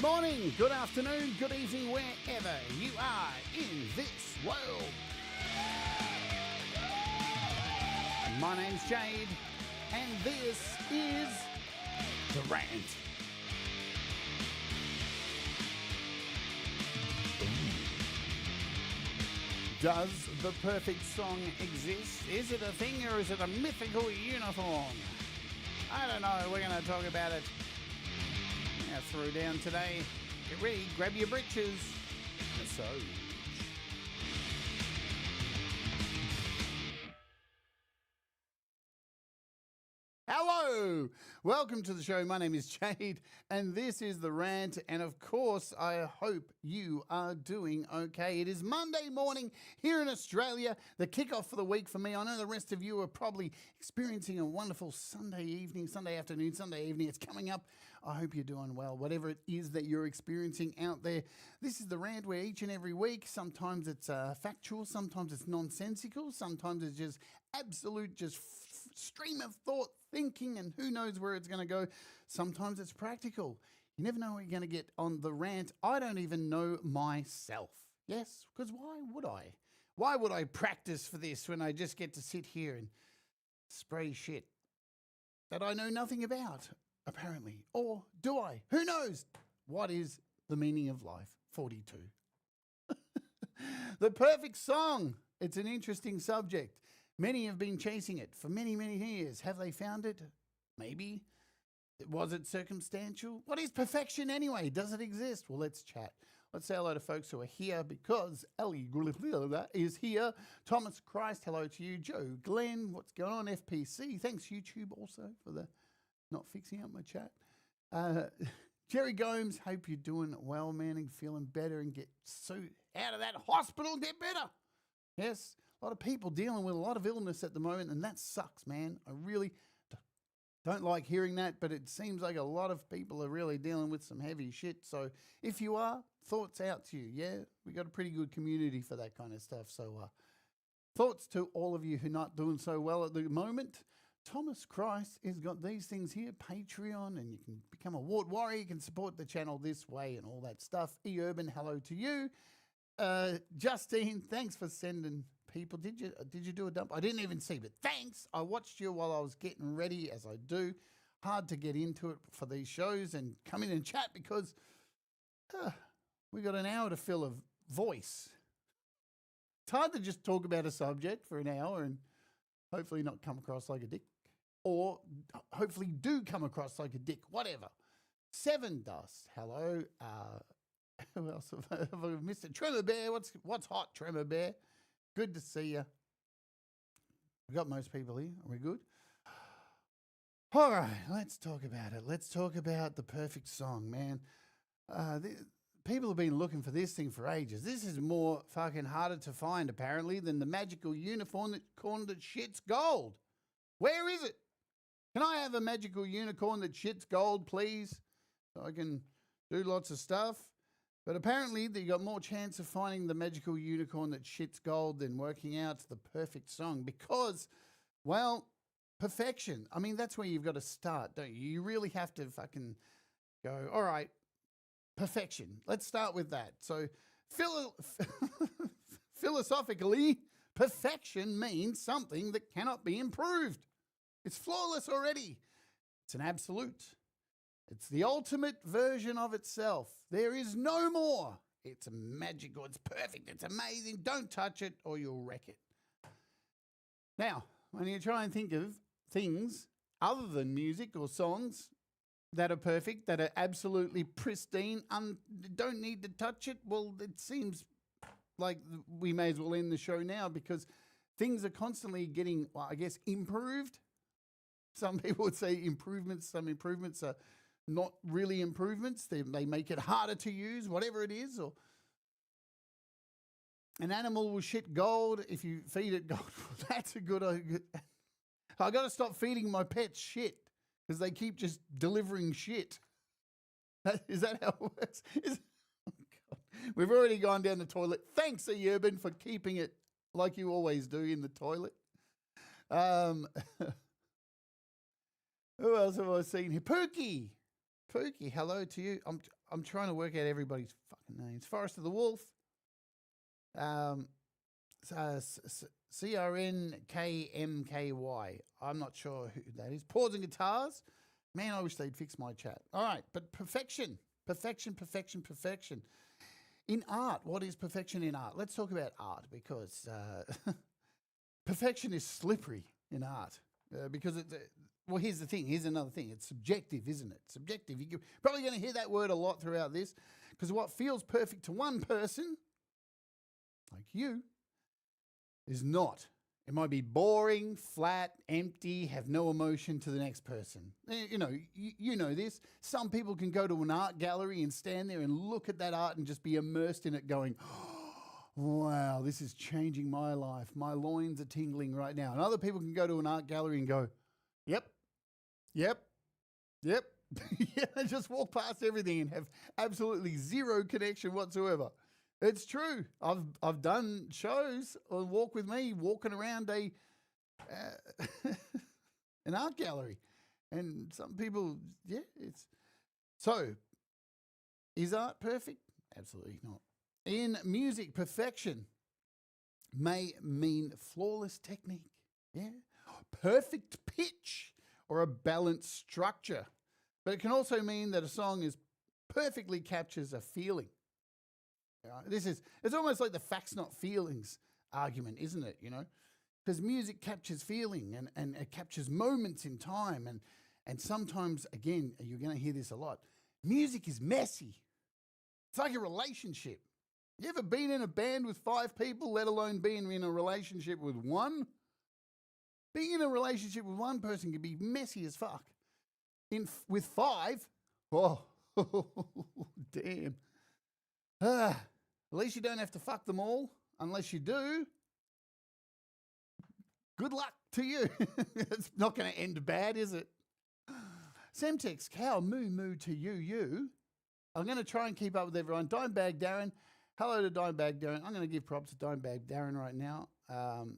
Good morning, good afternoon, good evening, wherever you are in this world. My name's Jade, and this is The Rant. Does the perfect song exist? Is it a thing or is it a mythical uniform? I don't know. We're going to talk about it. Now, throw down today. Get ready. Grab your britches. So. Hello! Welcome to the show. My name is Jade, and this is The Rant. And of course, I hope you are doing okay. It is Monday morning here in Australia, the kickoff for the week for me. I know the rest of you are probably experiencing a wonderful Sunday evening, Sunday afternoon, Sunday evening. It's coming up. I hope you're doing well, whatever it is that you're experiencing out there. This is The Rant, where each and every week, sometimes it's factual, sometimes it's nonsensical, sometimes it's just absolute, stream of thought thinking, and who knows where it's going to go. Sometimes it's practical. You never know what you're going to get on The Rant. I don't even know myself. Yes, because why would I? Why would I practice for this when I just get to sit here and spray shit that I know nothing about, apparently? Or do I? Who knows? What is the meaning of life? 42. The perfect song. It's an interesting subject. Many have been chasing it for many, many years. Have they found it? Maybe. Was it circumstantial? What is perfection anyway? Does it exist? Well, let's chat. Let's say hello to folks who are here because Ellie is here. Thomas Christ, hello to you. Joe Glenn, what's going on? FPC, thanks YouTube also for the not fixing up my chat. Jerry Gomes, hope you're doing well, man, and feeling better and get so out of that hospital and get better. Yes. A lot of people dealing with a lot of illness at the moment, and that sucks, man. I really don't like hearing that, but it seems like a lot of people are really dealing with some heavy shit. So if you are, thoughts out to you, yeah? We got a pretty good community for that kind of stuff. So thoughts to all of you who are not doing so well at the moment. Thomas Christ has got these things here, Patreon, and you can become a ward warrior. You can support the channel this way and all that stuff. E-Urban, hello to you. Justine, thanks for sending people. Did you do a dump? I didn't even see, but thanks. I watched you while I was getting ready, as I do. Hard to get into it for these shows and come in and chat because we got an hour to fill of voice. It's hard to just talk about a subject for an hour and hopefully not come across like a dick, or hopefully do come across like a dick, whatever. Seven Dust, hello. Who else have I missed? It? Tremor Bear, what's hot, Tremor Bear? Good to see you. We've got most people here. Are we good? All right, let's talk about it. Let's talk about the perfect song, man. People have been looking for this thing for ages. This is more fucking harder to find, apparently, than the magical unicorn that shits gold. Where is it? Can I have a magical unicorn that shits gold, please? So I can do lots of stuff. But apparently, you got more chance of finding the magical unicorn that shits gold than working out the perfect song because, well, perfection. I mean, that's where you've got to start, don't you? You really have to fucking go, all right, perfection. Let's start with that. So, philosophically, perfection means something that cannot be improved. It's flawless already. It's an absolute. It's the ultimate version of itself. There is no more. It's magical. It's perfect. It's amazing. Don't touch it or you'll wreck it. Now, when you try and think of things other than music or songs that are perfect, that are absolutely pristine, don't need to touch it, well, it seems like we may as well end the show now because things are constantly getting, well, I guess, improved. Some people would say improvements. Some improvements are not really improvements. They make it harder to use, whatever it is. Or an animal will shit gold if you feed it gold. That's a good. I got to stop feeding my pets shit because they keep just delivering shit. Is that how it works? Oh God. We've already gone down the toilet. Thanks, E-Urban, for keeping it like you always do in the toilet. Who else have I seen here? Pookie. Pookie, hello to you. I'm trying to work out everybody's fucking names. Forest of the Wolf. CRNKMKY. I'm not sure who that is. Paws and Guitars. Man, I wish they'd fix my chat. All right, but perfection. Perfection, perfection, perfection. In art, what is perfection in art? Let's talk about art because perfection is slippery in art because it's, well, here's the thing. Here's another thing. It's subjective, isn't it? Subjective. You're probably going to hear that word a lot throughout this because what feels perfect to one person, like you, is not. It might be boring, flat, empty, have no emotion to the next person. You know this. Some people can go to an art gallery and stand there and look at that art and just be immersed in it going, wow, this is changing my life. My loins are tingling right now. And other people can go to an art gallery and go, yep, yeah, and just walk past everything and have absolutely zero connection whatsoever. It's true. I've done shows on Walk With Me, walking around an art gallery. And some people, yeah, it's... So, is art perfect? Absolutely not. In music, perfection may mean flawless technique. Yeah. Perfect pitch or a balanced structure. But it can also mean that a song perfectly captures a feeling. It's almost like the facts not feelings argument, isn't it? Because music captures feeling and it captures moments in time. And sometimes, again, you're going to hear this a lot. Music is messy. It's like a relationship. You ever been in a band with 5 people, let alone being in a relationship with one? Being in a relationship with one person can be messy as fuck. With 5, oh, damn. At least you don't have to fuck them all. Unless you do, good luck to you. It's not going to end bad, is it? Semtex, cow, moo to you. I'm going to try and keep up with everyone. Dimebag Darren. Hello to Dimebag Darren. I'm going to give props to Dimebag Darren right now.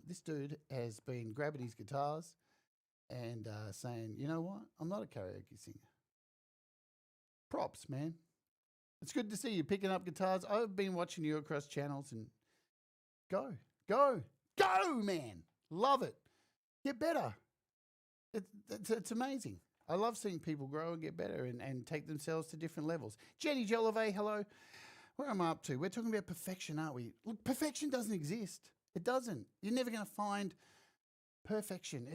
This dude has been grabbing his guitars and saying, you know what? I'm not a karaoke singer. Props, man. It's good to see you picking up guitars. I've been watching you across channels and go, man. Love it. Get better. It's amazing. I love seeing people grow and get better and take themselves to different levels. Jenny Jellove, hello. Where am I up to? We're talking about perfection, aren't we? Look, perfection doesn't exist. It doesn't. You're never going to find perfection.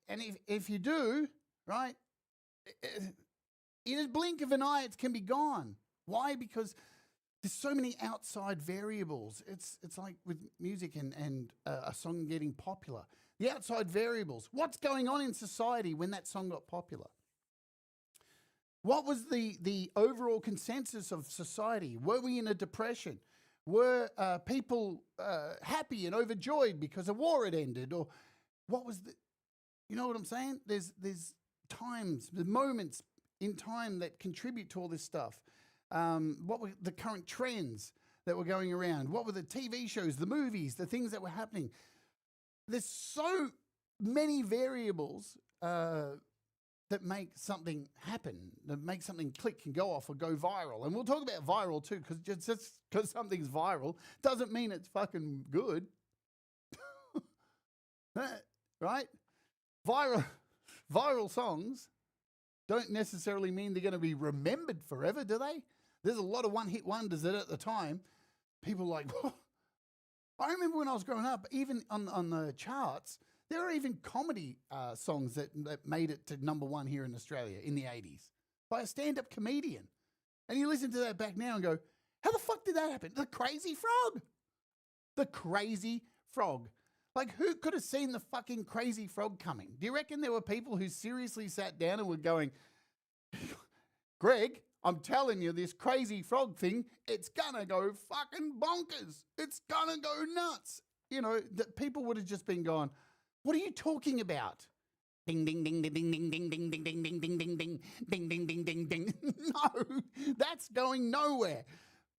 And if you do, right, in a blink of an eye, it can be gone. Why? Because there's so many outside variables. It's like with music and a song getting popular. The outside variables. What's going on in society when that song got popular? What was the overall consensus of society? Were we in a depression? Were people happy and overjoyed because a war had ended? Or what was you know what I'm saying? There's times, the moments in time that contribute to all this stuff. What were the current trends that were going around? What were the TV shows, the movies, the things that were happening? There's so many variables that make something happen, that make something click and go off or go viral. And we'll talk about viral too, because just because something's viral doesn't mean it's fucking good. Right? Viral songs don't necessarily mean they're going to be remembered forever, do they? There's a lot of one-hit wonders that at the time, people like, whoa. I remember when I was growing up, even on the charts, there are even comedy songs that made it to #1 here in Australia in the 80s by a stand-up comedian. And you listen to that back now and go, how the fuck did that happen? The Crazy Frog. The Crazy Frog. Like, who could have seen the fucking Crazy Frog coming? Do you reckon there were people who seriously sat down and were going, Greg, I'm telling you, this Crazy Frog thing, it's gonna go fucking bonkers. It's gonna go nuts. You know, that people would have just been going, what are you talking about? Ding, ding, ding, ding, ding, ding, ding, ding, ding, ding, ding, ding, ding, ding, ding, ding, ding, ding, ding. No, that's going nowhere.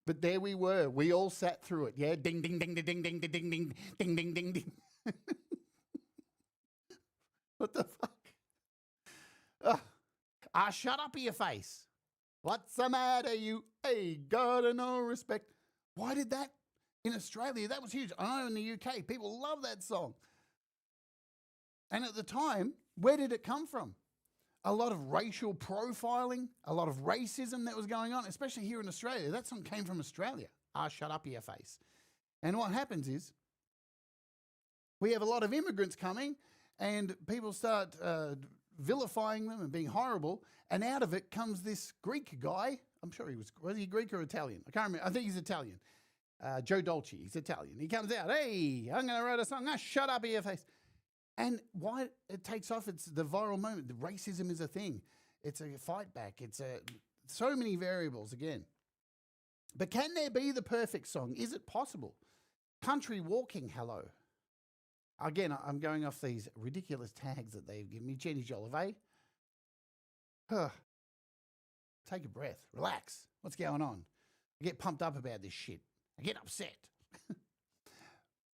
But there we were. We all sat through it. Yeah, ding, ding, ding, ding, ding, ding, ding, ding, ding, ding, ding, ding, ding. What the fuck? Shut up your face. What's the matter, you? Hey, got no respect. Why did that in Australia? That was huge. I know in the UK, people love that song. And at the time, where did it come from? A lot of racial profiling, a lot of racism that was going on, especially here in Australia. That song came from Australia. Ah, shut up, your face. And what happens is we have a lot of immigrants coming and people start vilifying them and being horrible. And out of it comes this Greek guy. I'm sure was he Greek or Italian? I can't remember. I think he's Italian. Joe Dolce, he's Italian. He comes out, hey, I'm going to write a song. Ah, shut up, your face. And why it takes off, it's the viral moment. The racism is a thing. It's a fight back. It's so many variables again. But can there be the perfect song? Is it possible? Country walking, hello. Again, I'm going off these ridiculous tags that they've given me. Jenny Jolivet. Take a breath. Relax. What's going on? I get pumped up about this shit. I get upset.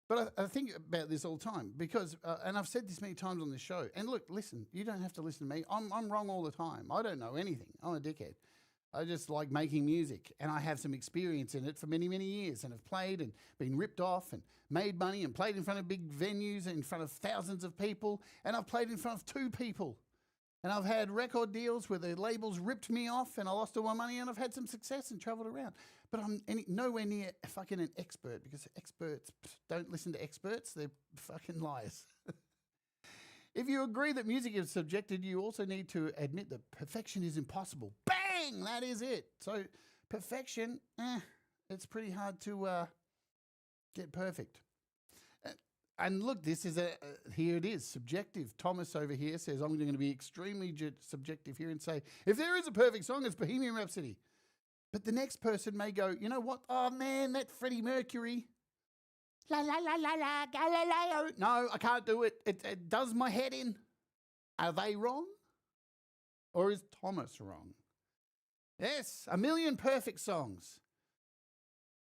But I think about this all the time because, and I've said this many times on this show, and look, listen, you don't have to listen to me. I'm wrong all the time. I don't know anything. I'm a dickhead. I just like making music, and I have some experience in it for many, many years, and have played and been ripped off and made money and played in front of big venues and in front of thousands of people, and I've played in front of 2 people. And I've had record deals where the labels ripped me off and I lost all my money, and I've had some success and travelled around. But I'm nowhere near fucking an expert, because experts don't listen to experts. They're fucking liars. If you agree that music is subjective, you also need to admit that perfection is impossible. Bang! That is it. So perfection, it's pretty hard to get perfect. And look, this is here it is, subjective. Thomas over here says, I'm going to be extremely subjective here and say, if there is a perfect song, it's Bohemian Rhapsody. But the next person may go, you know what? Oh, man, that Freddie Mercury. La, la, la, la, la, Galileo. No, I can't do it. It does my head in. Are they wrong? Or is Thomas wrong? Yes, a million perfect songs.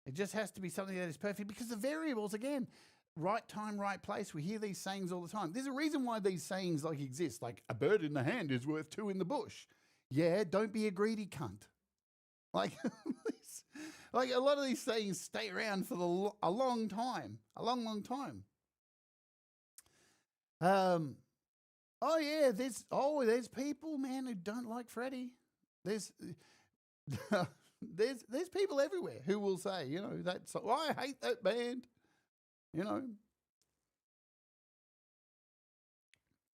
It just has to be something that is perfect, because the variables, again, right time, right place. We hear these sayings all the time. There's a reason why these sayings exist. Like, a bird in the hand is worth 2 in the bush. Yeah, don't be a greedy cunt. Like a lot of these sayings stay around for a long time. A long, long time. Oh yeah, there's people, man, who don't like Freddie. There's there's people everywhere who will say, you know, that's, oh, I hate that band. You know,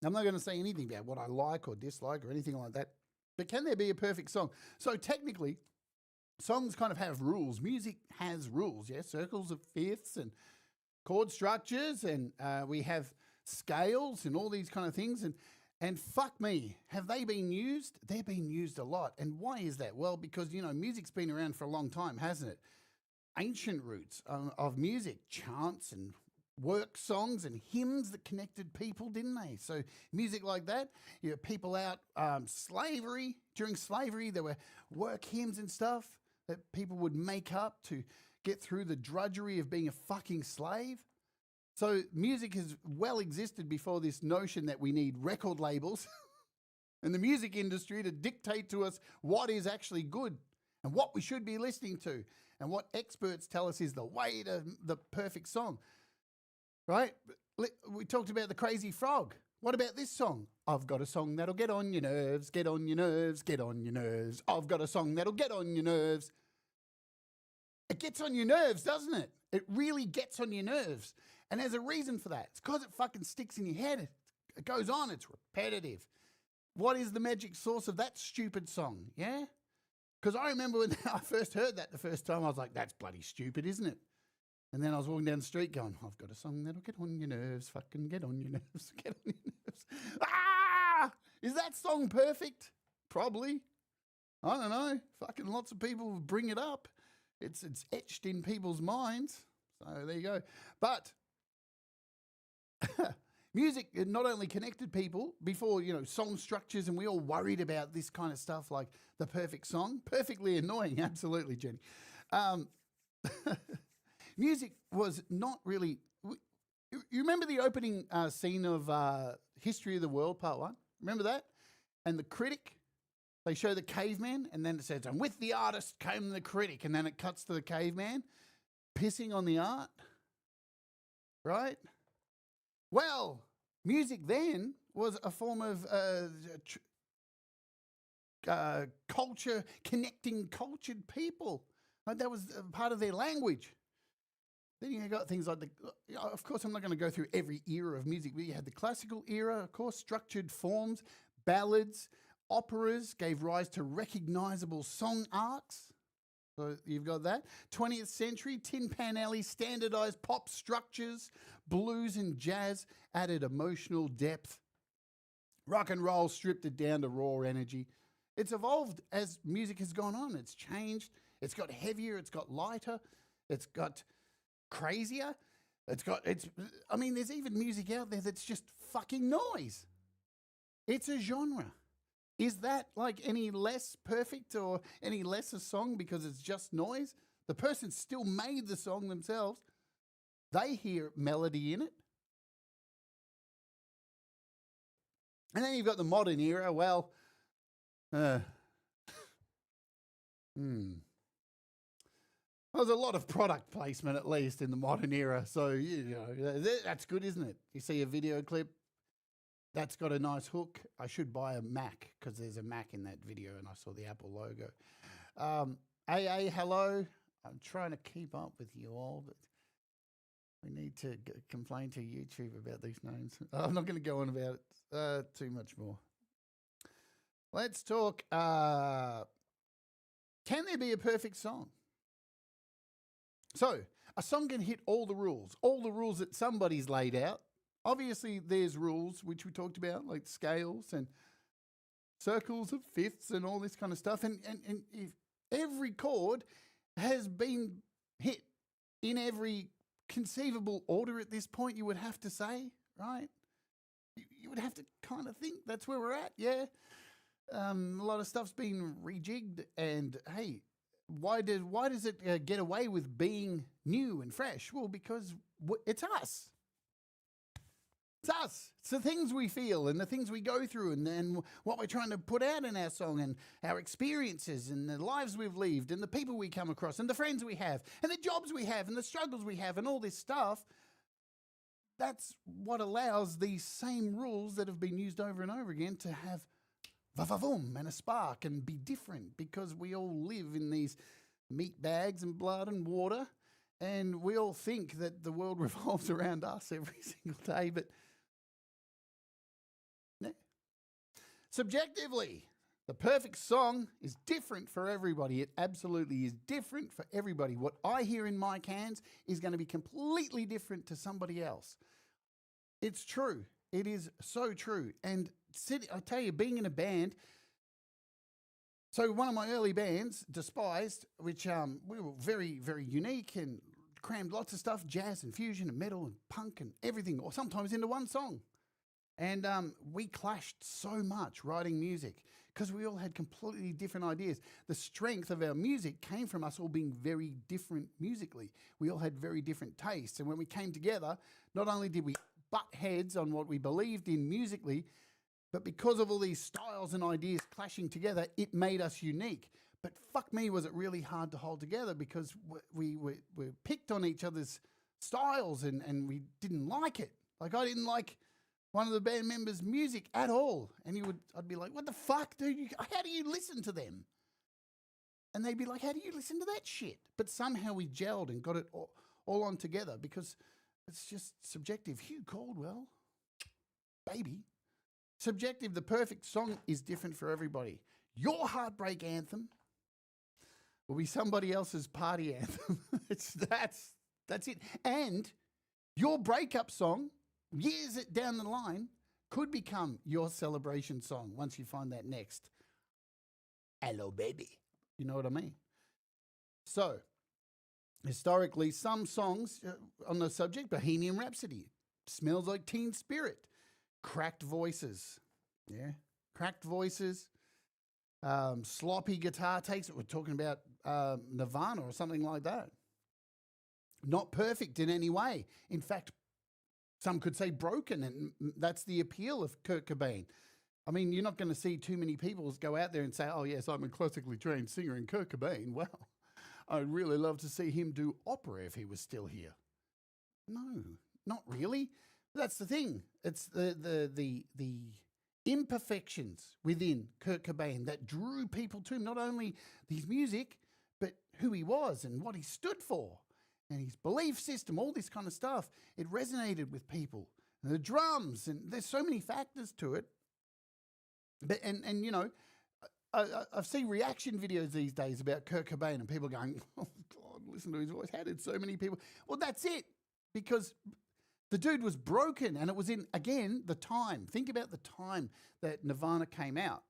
I'm not going to say anything about what I like or dislike or anything like that. But can there be a perfect song? So technically, songs kind of have rules. Music has rules, yeah? Circles of fifths and chord structures, and we have scales and all these kind of things. And fuck me, have they been used? They've been used a lot. And why is that? Well, because, you know, music's been around for a long time, hasn't it? Ancient roots of music, chants and work songs and hymns that connected people, didn't they? So music like that, you know, people out slavery. During slavery, there were work hymns and stuff that people would make up to get through the drudgery of being a fucking slave. So music has well existed before this notion that we need record labels and the music industry to dictate to us what is actually good and what we should be listening to and what experts tell us is the way to the perfect song, right? We talked about the Crazy Frog. What about this song? I've got a song that'll get on your nerves, get on your nerves, get on your nerves. I've got a song that'll get on your nerves. It gets on your nerves, doesn't it? It really gets on your nerves. And there's a reason for that. It's because it fucking sticks in your head. It goes on. It's repetitive. What is the magic source of that stupid song? Yeah? Because I remember when I first heard that the first time, I was like, that's bloody stupid, isn't it? And then I was walking down the street going, I've got a song that'll get on your nerves, fucking get on your nerves, get on your nerves. Ah! Is that song perfect? Probably. I don't know. Fucking lots of people bring it up. It's etched in people's minds. So there you go. But music not only connected people before, you know, song structures, and we all worried about this kind of stuff like the perfect song. Perfectly annoying, absolutely, Jenny. Music was not really... You remember the opening scene of History of the World, Part 1? Remember that? And the critic They show the caveman, and then it says, and with the artist came the critic, and then it cuts to the caveman pissing on the art, right? Well, music then was a form of culture, connecting cultured people. Like that was part of their language. Then you got things like of course, I'm not going to go through every era of music, but you had the classical era, of course, structured forms, ballads, operas gave rise to recognizable song arcs. So you've got that. 20th century, Tin Pan Alley, standardized pop structures, blues and jazz added emotional depth. Rock and roll stripped it down to raw energy. It's evolved as music has gone on. It's changed. It's got heavier. It's got lighter. It's got crazier. I mean, there's even music out there that's just fucking noise. It's a genre. Is that like any less perfect or any less a song because it's just noise? The person still made the song themselves. They hear melody in it. And then you've got the modern era. Well, there's a lot of product placement, at least, in the modern era. So, that's good, isn't it? You see a video clip, that's got a nice hook. I should buy a Mac because there's a Mac in that video and I saw the Apple logo. Hello. I'm trying to keep up with you all, but we need to complain to YouTube about these names. I'm not going to go on about it too much more. Let's talk. Can there be a perfect song? So, a song can hit all the rules that somebody's laid out. Obviously, there's rules, which we talked about, like scales and circles of fifths and all this kind of stuff. And if every chord has been hit in every conceivable order at this point, you would have to say, right? You would have to kind of think that's where we're at, yeah? A lot of stuff's been rejigged, and hey, why does it get away with being new and fresh? Well, because it's us. It's us. It's the things we feel and the things we go through and then what we're trying to put out in our song and our experiences and the lives we've lived and the people we come across and the friends we have and the jobs we have and the struggles we have and all this stuff. That's what allows these same rules that have been used over and over again to have va-va-voom and a spark and be different, because we all live in these meat bags and blood and water, and we all think that the world revolves around us every single day, but no. Subjectively, the perfect song is different for everybody. It absolutely is different for everybody. What I hear in my cans is going to be completely different to somebody else. It's true. It is so true. And I tell you, being in a band, so one of my early bands, Despised, which we were very, very unique and crammed lots of stuff, jazz and fusion and metal and punk and everything, or sometimes into one song. And we clashed so much writing music because we all had completely different ideas. The strength of our music came from us all being very different musically. We all had very different tastes. And when we came together, not only did we butt heads on what we believed in musically, but because of all these styles and ideas clashing together, it made us unique. But fuck me, was it really hard to hold together because we picked on each other's styles and we didn't like it. Like, I didn't like one of the band members' music at all. And I'd be like, what the fuck, dude? How do you listen to them? And they'd be like, how do you listen to that shit? But somehow we gelled and got it all on together because it's just subjective. Hugh Caldwell, baby. Subjective, the perfect song is different for everybody. Your heartbreak anthem will be somebody else's party anthem. That's it. And your breakup song, years down the line, could become your celebration song once you find that next hello baby. You know what I mean? So, historically, some songs on the subject, Bohemian Rhapsody, Smells Like Teen Spirit, Cracked Voices, yeah, cracked voices, sloppy guitar takes. We're talking about Nirvana or something like that. Not perfect in any way. In fact, some could say broken, and that's the appeal of Kurt Cobain. I mean, you're not going to see too many people go out there and say, oh, yes, I'm a classically trained singer and Kurt Cobain. Well, I'd really love to see him do opera if he was still here. No, not really. That's the thing. It's the imperfections within Kurt Cobain that drew people to him, not only his music, but who he was and what he stood for and his belief system, all this kind of stuff. It resonated with people. And the drums, and there's so many factors to it. But and you know, I've seen reaction videos these days about Kurt Cobain and people going, oh, God, listen to his voice. How did so many people? Well, that's it. Because the dude was broken, and it was in, again, the time. Think about the time that Nirvana came out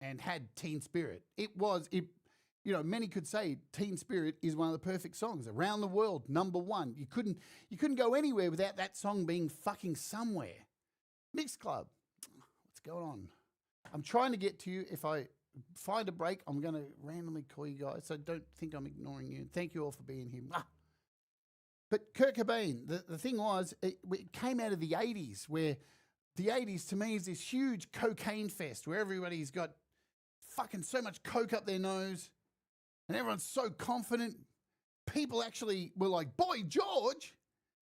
and had Teen Spirit. You know, many could say Teen Spirit is one of the perfect songs. Around the world, #1. You couldn't go anywhere without that song being fucking somewhere. Mixed Club. What's going on? I'm trying to get to you. If I find a break, I'm going to randomly call you guys, so don't think I'm ignoring you. Thank you all for being here. But Kurt Cobain, the thing was, it came out of the 80s, where the 80s to me is this huge cocaine fest where everybody's got fucking so much coke up their nose and everyone's so confident. People actually were like, Boy George,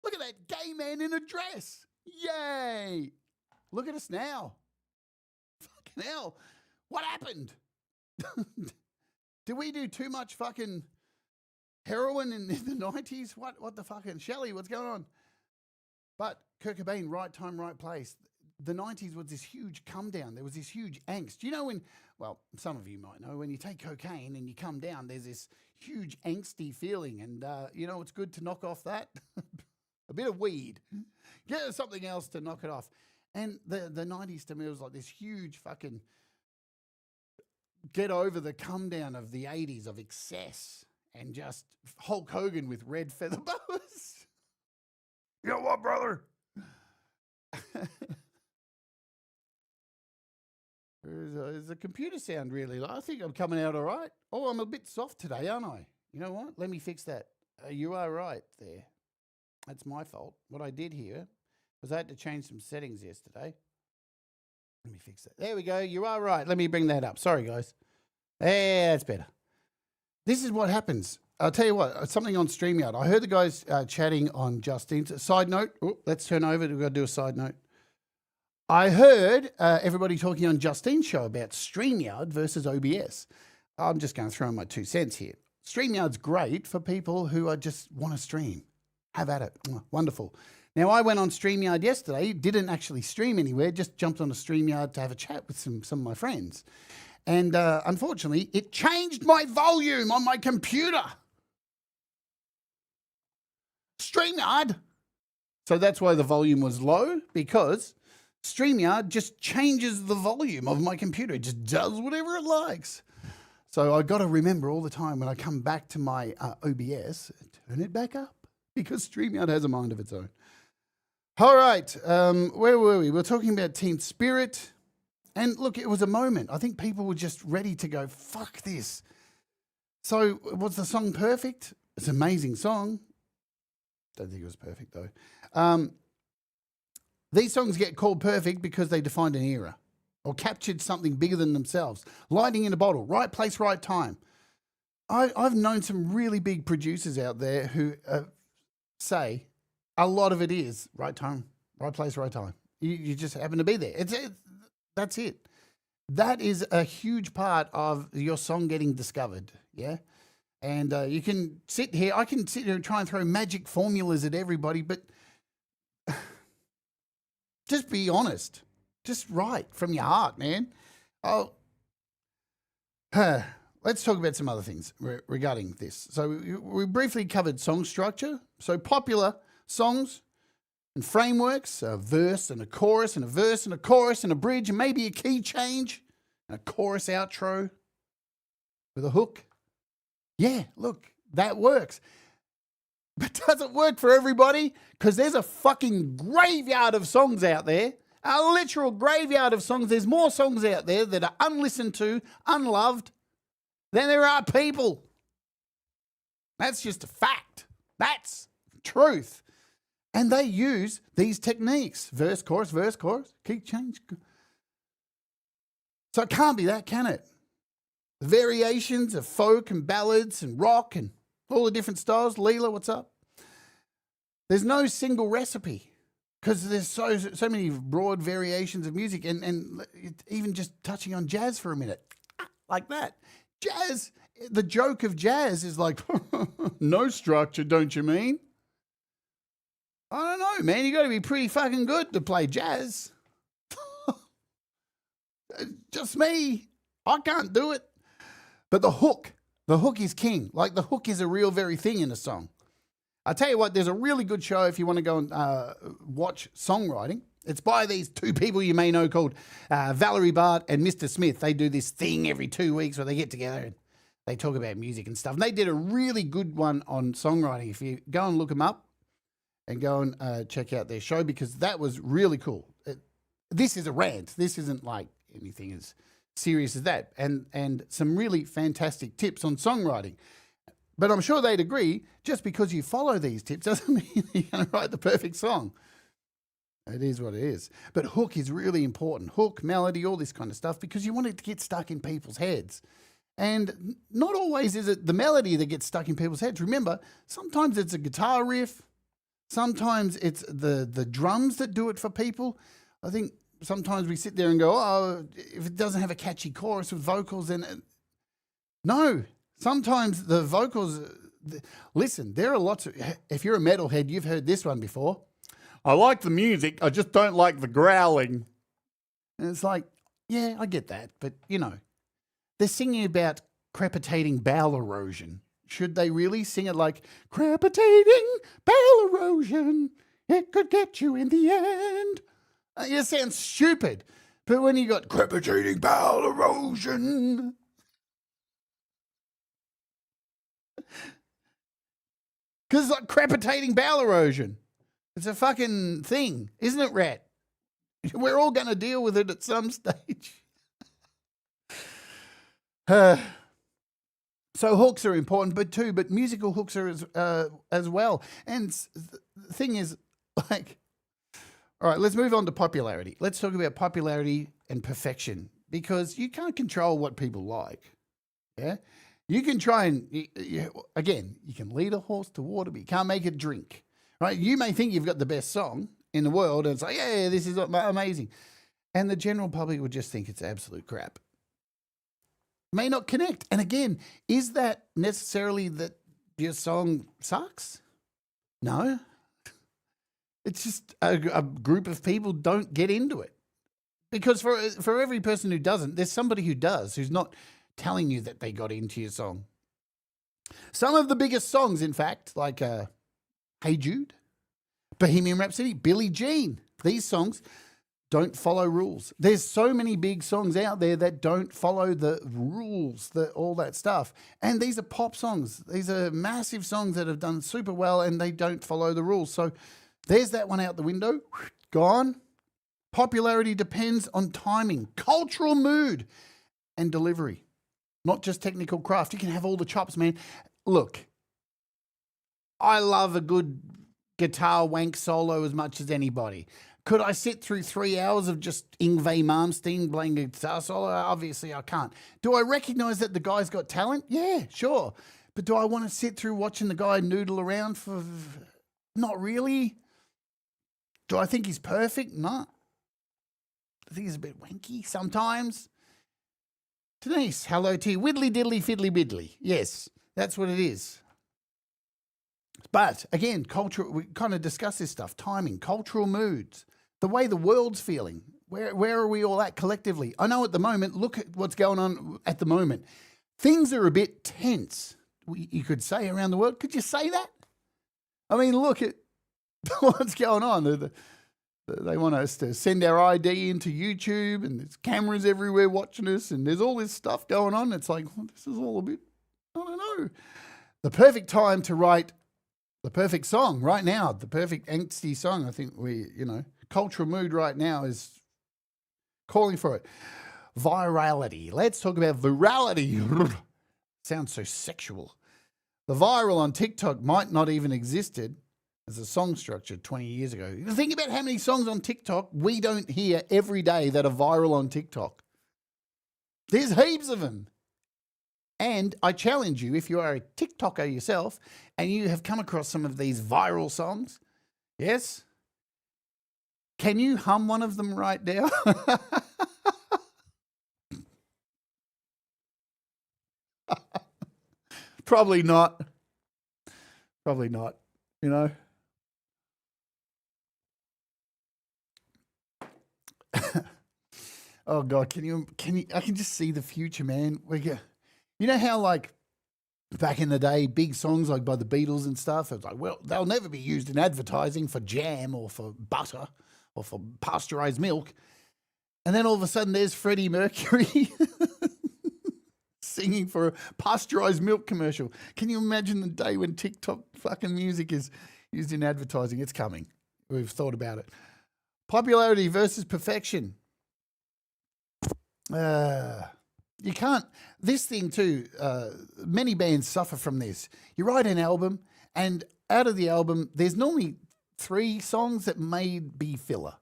look at that gay man in a dress. Yay. Look at us now. Fucking hell. What happened? Did we do too much fucking heroin in the 90s? What the fucking Shelley? What's going on? But Kurt Cobain, right time, right place. The 90s was this huge come down. There was this huge angst. You know when, well, some of you might know, when you take cocaine and you come down, there's this huge angsty feeling. And, you know, it's good to knock off that. A bit of weed. Get something else to knock it off. And the 90s to me was like this huge fucking get over the come down of the 80s of excess. And just Hulk Hogan with red feather boas. You know what, brother? There's the computer sound really. I think I'm coming out all right. Oh, I'm a bit soft today, aren't I? You know what? Let me fix that. You are right there. That's my fault. What I did here was I had to change some settings yesterday. Let me fix that. There we go. You are right. Let me bring that up. Sorry, guys. Yeah, that's better. This is what happens. I'll tell you what, something on StreamYard. I heard the guys chatting on Justine's. Side note, let's turn over. We've got to do a side note. I heard everybody talking on Justine's show about StreamYard versus OBS. I'm just going to throw in my 2 cents here. StreamYard's great for people who just want to stream. Have at it. Wonderful. Now, I went on StreamYard yesterday, didn't actually stream anywhere, just jumped on a StreamYard to have a chat with some of my friends. And unfortunately, it changed my volume on my computer. StreamYard. So that's why the volume was low, because StreamYard just changes the volume of my computer. It just does whatever it likes. So I got to remember all the time when I come back to my OBS, turn it back up, because StreamYard has a mind of its own. All right, where were we? We were talking about Teen Spirit. And look, it was a moment. I think people were just ready to go, fuck this. So was the song perfect? It's an amazing song. Don't think it was perfect, though. These songs get called perfect because they defined an era or captured something bigger than themselves. Lightning in a bottle, right place, right time. I've known some really big producers out there who say a lot of it is right time, right place, right time. You just happen to be there. That's it. That is a huge part of your song getting discovered, yeah? And you can sit here, I can sit here and try and throw magic formulas at everybody, but just be honest. Just write from your heart, man. Let's talk about some other things regarding this. So we briefly covered song structure. So popular songs and frameworks, a verse and a chorus and a verse and a chorus and a bridge and maybe a key change and a chorus outro with a hook. Yeah, look, that works. But does it work for everybody? Because there's a fucking graveyard of songs out there, a literal graveyard of songs. There's more songs out there that are unlistened to, unloved, than there are people. That's just a fact. That's truth. And they use these techniques. Verse, chorus, key change. So it can't be that, can it? The variations of folk and ballads and rock and all the different styles. Leela, what's up? There's no single recipe because there's so many broad variations of music, and even just touching on jazz for a minute, like that. Jazz, the joke of jazz is like, no structure, don't you mean? I don't know, man. You got to be pretty fucking good to play jazz. Just me. I can't do it. But the hook is king. Like the hook is a real very thing in a song. I tell you what, there's a really good show if you want to go and watch songwriting. It's by these two people you may know called Valerie Bart and Mr. Smith. They do this thing every 2 weeks where they get together and they talk about music and stuff. And they did a really good one on songwriting. If you go and look them up and go and check out their show, because that was really cool. This is a rant. This isn't like anything as serious as that. And some really fantastic tips on songwriting. But I'm sure they'd agree, just because you follow these tips doesn't mean you're going to write the perfect song. It is what it is. But hook is really important. Hook, melody, all this kind of stuff, because you want it to get stuck in people's heads. And not always is it the melody that gets stuck in people's heads. Remember, sometimes it's a guitar riff. Sometimes it's the drums that do it for people. I think sometimes we sit there and go, oh, if it doesn't have a catchy chorus with vocals, then no. Sometimes the vocals, listen, there are lots of, if you're a metalhead, you've heard this one before. I like the music, I just don't like the growling. And it's like, yeah, I get that. But, you know, they're singing about crepitating bowel erosion. Should they really sing it like, crepitating bowel erosion, it could get you in the end? It sounds stupid. But when you got crepitating bowel erosion, because it's like crepitating bowel erosion. It's a fucking thing, isn't it, Rat? We're all going to deal with it at some stage. So hooks are important, but musical hooks are as well. And the thing is, like, all right, let's move on to popularity. Let's talk about popularity and perfection, because you can't control what people like. Yeah? You can try and, again, you can lead a horse to water, but you can't make it drink. Right? You may think you've got the best song in the world, and it's like, yeah, this is amazing. And the general public would just think it's absolute crap. May not connect. And again, is that necessarily that your song sucks? No. It's just a group of people don't get into it. Because for every person who doesn't, there's somebody who does, who's not telling you that they got into your song. Some of the biggest songs, in fact, like Hey Jude, Bohemian Rhapsody, Billie Jean, these songs don't follow rules. There's so many big songs out there that don't follow the rules, all that stuff. And these are pop songs. These are massive songs that have done super well, and they don't follow the rules. So there's that one out the window, gone. Popularity depends on timing, cultural mood, and delivery. Not just technical craft. You can have all the chops, man. Look, I love a good guitar wank solo as much as anybody. Could I sit through 3 hours of just Yngwie Malmsteen playing a guitar solo? Obviously, I can't. Do I recognize that the guy's got talent? Yeah, sure. But do I want to sit through watching the guy noodle around for... Not really. Do I think he's perfect? No. I think he's a bit wanky sometimes. Denise, hello to you. Widdly diddly fiddly biddly. Yes, that's what it is. But again, culture, we kind of discuss this stuff. Timing, cultural moods, the way the world's feeling. Where are we all at collectively? I know at the moment, look at what's going on at the moment. Things are a bit tense, you could say, around the world. Could you say that? I mean, look at what's going on. They want us to send our ID into YouTube, and there's cameras everywhere watching us, and there's all this stuff going on. It's like, well, this is all a bit, I don't know. The perfect time to write the perfect song right now, the perfect angsty song. I think cultural mood right now is calling for it. Virality. Let's talk about virality. Sounds so sexual. The viral on TikTok might not even existed as a song structure 20 years ago. Think about how many songs on TikTok we don't hear every day that are viral on TikTok. There's heaps of them. And I challenge you, if you are a TikToker yourself and you have come across some of these viral songs, yes, can you hum one of them right now? Probably not. Probably not, you know. Oh God, can you I can just see the future, man. You know how like back in the day, big songs like by the Beatles and stuff, it's like, well, they'll never be used in advertising for jam or for butter or for pasteurized milk. And then all of a sudden there's Freddie Mercury singing for a pasteurized milk commercial. Can you imagine the day when TikTok fucking music is used in advertising? It's coming. We've thought about it. Popularity versus perfection. You can't, this thing too, many bands suffer from this. You write an album and out of the album, there's normally 3 songs that may be filler.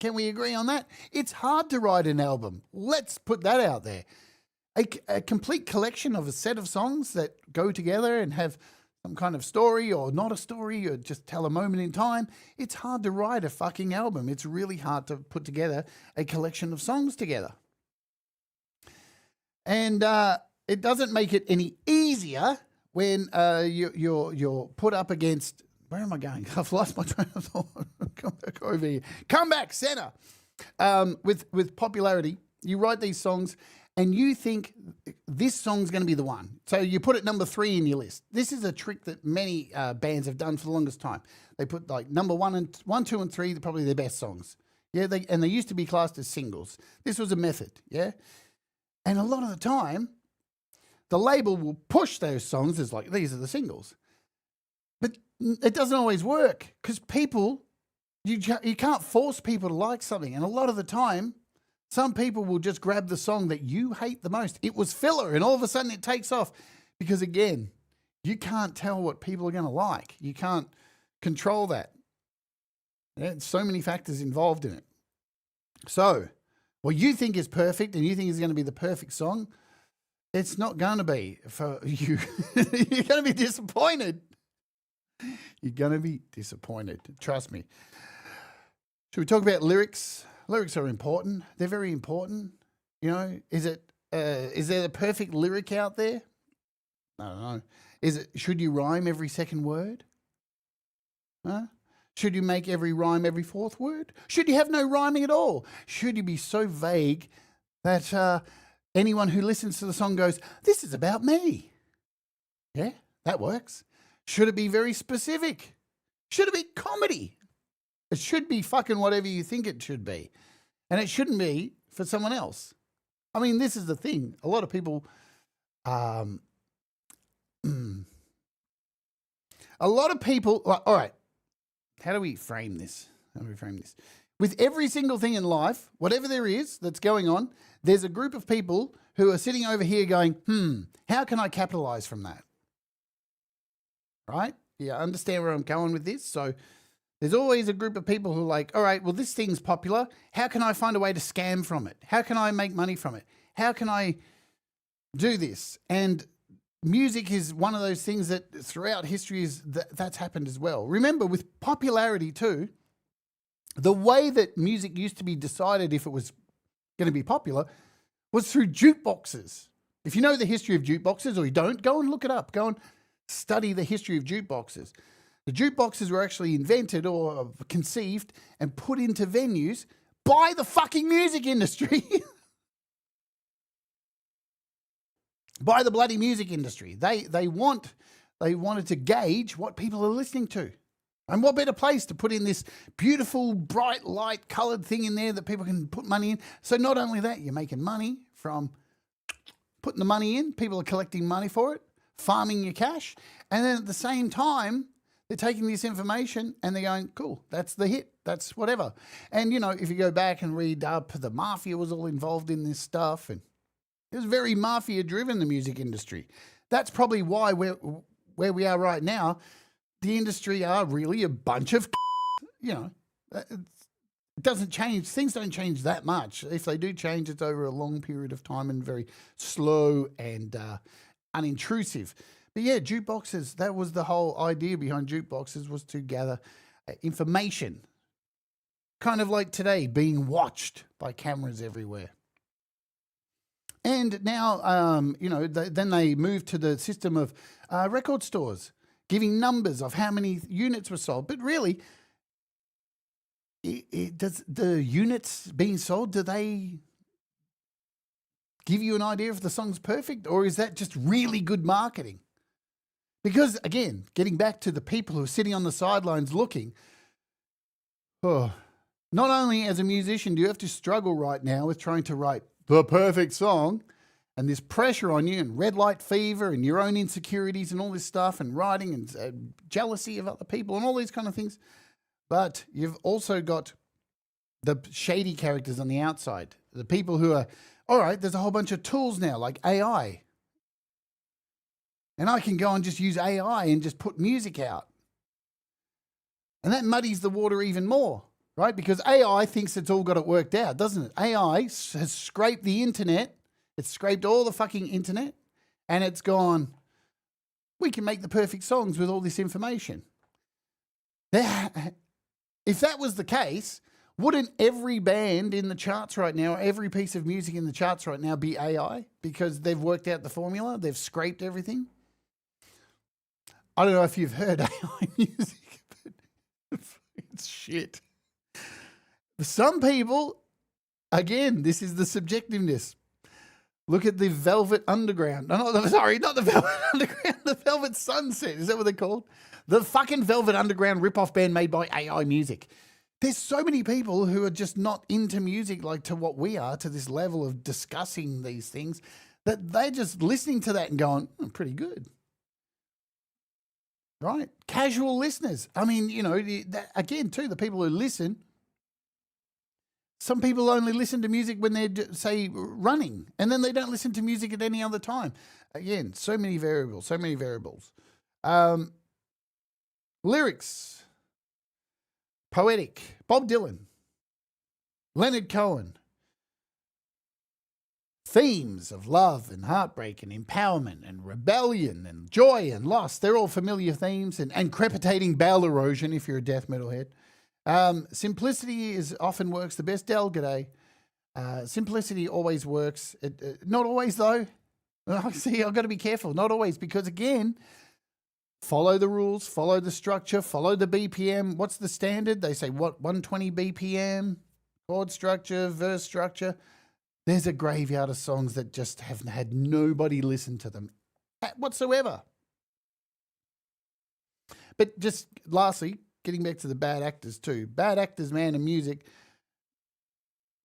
Can we agree on that? It's hard to write an album. Let's put that out there. A complete collection of a set of songs that go together and have some kind of story or not a story or just tell a moment in time. It's hard to write a fucking album. It's really hard to put together a collection of songs together. And it doesn't make it any easier when you're put up against, where am I going? I've lost my train of thought. Come back over here. Come back, center. With popularity, you write these songs and you think this song's going to be the one. So you put it number 3 in your list. This is a trick that many bands have done for the longest time. They put like number 1, 2, and 3, probably their best songs. Yeah, they used to be classed as singles. This was a method, yeah? And a lot of the time, the label will push those songs as like, these are the singles. But it doesn't always work because people, you can't force people to like something. And a lot of the time, some people will just grab the song that you hate the most. It was filler and all of a sudden it takes off because, again, you can't tell what people are going to like. You can't control that. There's so many factors involved in it. So what you think is perfect and you think is going to be the perfect song, it's not going to be for you. You're going to be disappointed. You're going to be disappointed. Trust me. Should we talk about lyrics? Lyrics are important. They're very important. You know, is there the perfect lyric out there? I don't know. Should you rhyme every second word? Huh? Should you make every rhyme every 4th word? Should you have no rhyming at all? Should you be so vague that anyone who listens to the song goes, this is about me? Yeah, that works. Should it be very specific? Should it be comedy? It should be fucking whatever you think it should be. And it shouldn't be for someone else. I mean, this is the thing. A lot of people, all right, how do we frame this? With every single thing in life, whatever there is that's going on, there's a group of people who are sitting over here going, how can I capitalize from that? Right? Yeah, I understand where I'm going with this. So there's always a group of people who are like, all right, well, this thing's popular. How can I find a way to scam from it? How can I make money from it? How can I do this? And music is one of those things that throughout history that's happened as well. Remember, with popularity too, the way that music used to be decided if it was going to be popular was through jukeboxes. If you know the history of jukeboxes or you don't, go and look it up. Go and study the history of jukeboxes. The jukeboxes were actually invented or conceived and put into venues by the fucking music industry. By the bloody music industry. They wanted to gauge what people are listening to. And what better place to put in this beautiful, bright, light, coloured thing in there that people can put money in. So not only that, you're making money from putting the money in. People are collecting money for it, farming your cash. And then at the same time, they're taking this information and they're going, cool, that's the hit. That's whatever. And, you know, if you go back and read up, the mafia was all involved in this stuff. And it was very mafia-driven, the music industry. That's probably why where we are right now, the industry are really a bunch of, you know, It doesn't change. Things don't change that much. If they do change, it's over a long period of time and very slow and unintrusive. But yeah, jukeboxes, that was the whole idea behind jukeboxes, was to gather information. Kind of like today, being watched by cameras everywhere. And now, then they moved to the system of record stores, giving numbers of how many units were sold. But really, does the units being sold, do they give you an idea if the song's perfect, or is that just really good marketing? Because, again, getting back to the people who are sitting on the sidelines looking, not only as a musician do you have to struggle right now with trying to write the perfect song, and this pressure on you, and red light fever, and your own insecurities, and all this stuff, and writing, and jealousy of other people, and all these kind of things. But you've also got the shady characters on the outside, the people who are, all right, there's a whole bunch of tools now, like AI. And I can go and just use AI and just put music out. And that muddies the water even more, right? Because AI thinks it's all got it worked out, doesn't it? AI has scraped the internet. It's scraped all the fucking internet. And it's gone, we can make the perfect songs with all this information. If that was the case, wouldn't every band in the charts right now, every piece of music in the charts right now be AI? Because they've worked out the formula, they've scraped everything. I don't know if you've heard AI music, but it's shit. Some people, again, this is the subjectiveness. Look at the Velvet Underground. Not the Velvet Underground, the Velvet Sunset. Is that what they're called? The fucking Velvet Underground rip-off band made by AI music. There's so many people who are just not into music like to what we are, to this level of discussing these things, that they're just listening to that and going, pretty good. Right? Casual listeners. I mean, again, too, the people who listen, some people only listen to music when they're, say, running, and then they don't listen to music at any other time. Again, so many variables. Lyrics. Poetic. Bob Dylan. Leonard Cohen. Themes of love and heartbreak and empowerment and rebellion and joy and loss. They're all familiar themes. And crepitating bowel erosion if you're a death metal head. Simplicity often works the best. Del, g'day. Simplicity always works. Not always, though. See, I've got to be careful. Not always, because, again, follow the rules, follow the structure, follow the BPM. What's the standard? They say, 120 BPM, chord structure, verse structure. There's a graveyard of songs that just haven't had nobody listen to them whatsoever. But just lastly, getting back to the bad actors too. Bad actors, man, in music.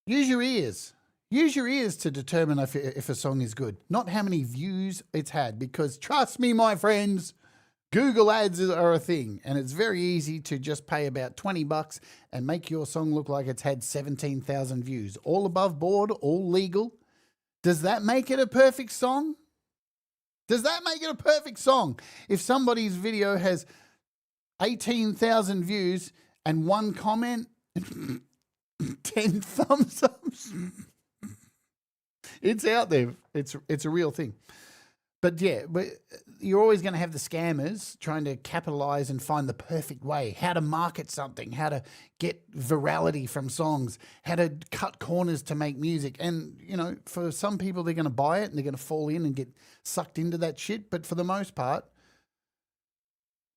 Use your ears. Use your ears to determine if a song is good, not how many views it's had. Because trust me, my friends, Google ads are a thing, and it's very easy to just pay about $20 and make your song look like it's had 17,000 views. All above board, all legal. Does that make it a perfect song? Does that make it a perfect song? If somebody's video has 18,000 views and one comment, 10 thumbs ups, it's out there. It's a real thing. But yeah, you're always going to have the scammers trying to capitalize and find the perfect way, how to market something, how to get virality from songs, how to cut corners to make music. And, for some people, they're going to buy it and they're going to fall in and get sucked into that shit. But for the most part,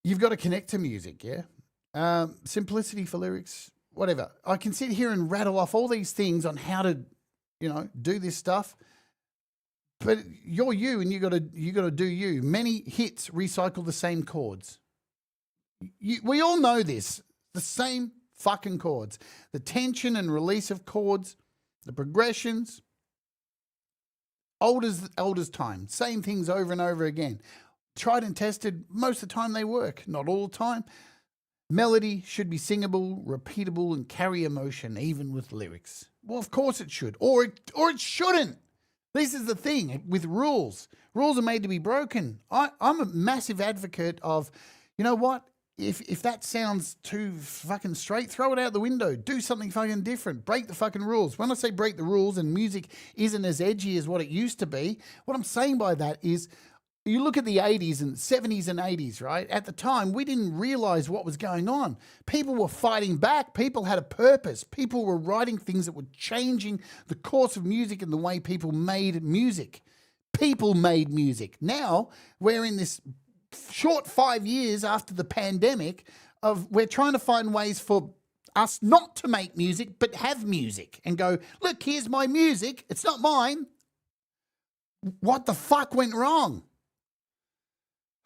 you've got to connect to music, yeah? Simplicity for lyrics, whatever. I can sit here and rattle off all these things on how to, do this stuff. But you're you, and you got to do you. Many hits recycle the same chords. We all know this. The same fucking chords. The tension and release of chords, the progressions, old as time. Same things over and over again. Tried and tested. Most of the time they work. Not all the time. Melody should be singable, repeatable, and carry emotion, even with lyrics. Well, of course it should, or it shouldn't. This is the thing with rules. Rules are made to be broken. I'm a massive advocate of, you know what? if that sounds too fucking straight, throw it out the window. Do something fucking different. Break the fucking rules. When I say break the rules and music isn't as edgy as what it used to be, what I'm saying by that is you look at the 80s and 70s and 80s, right? At the time, we didn't realize what was going on. People were fighting back. People had a purpose. People were writing things that were changing the course of music and the way people made music. People made music. Now, we're in this short 5 years after the pandemic of we're trying to find ways for us not to make music, but have music and go, look, here's my music. It's not mine. What the fuck went wrong?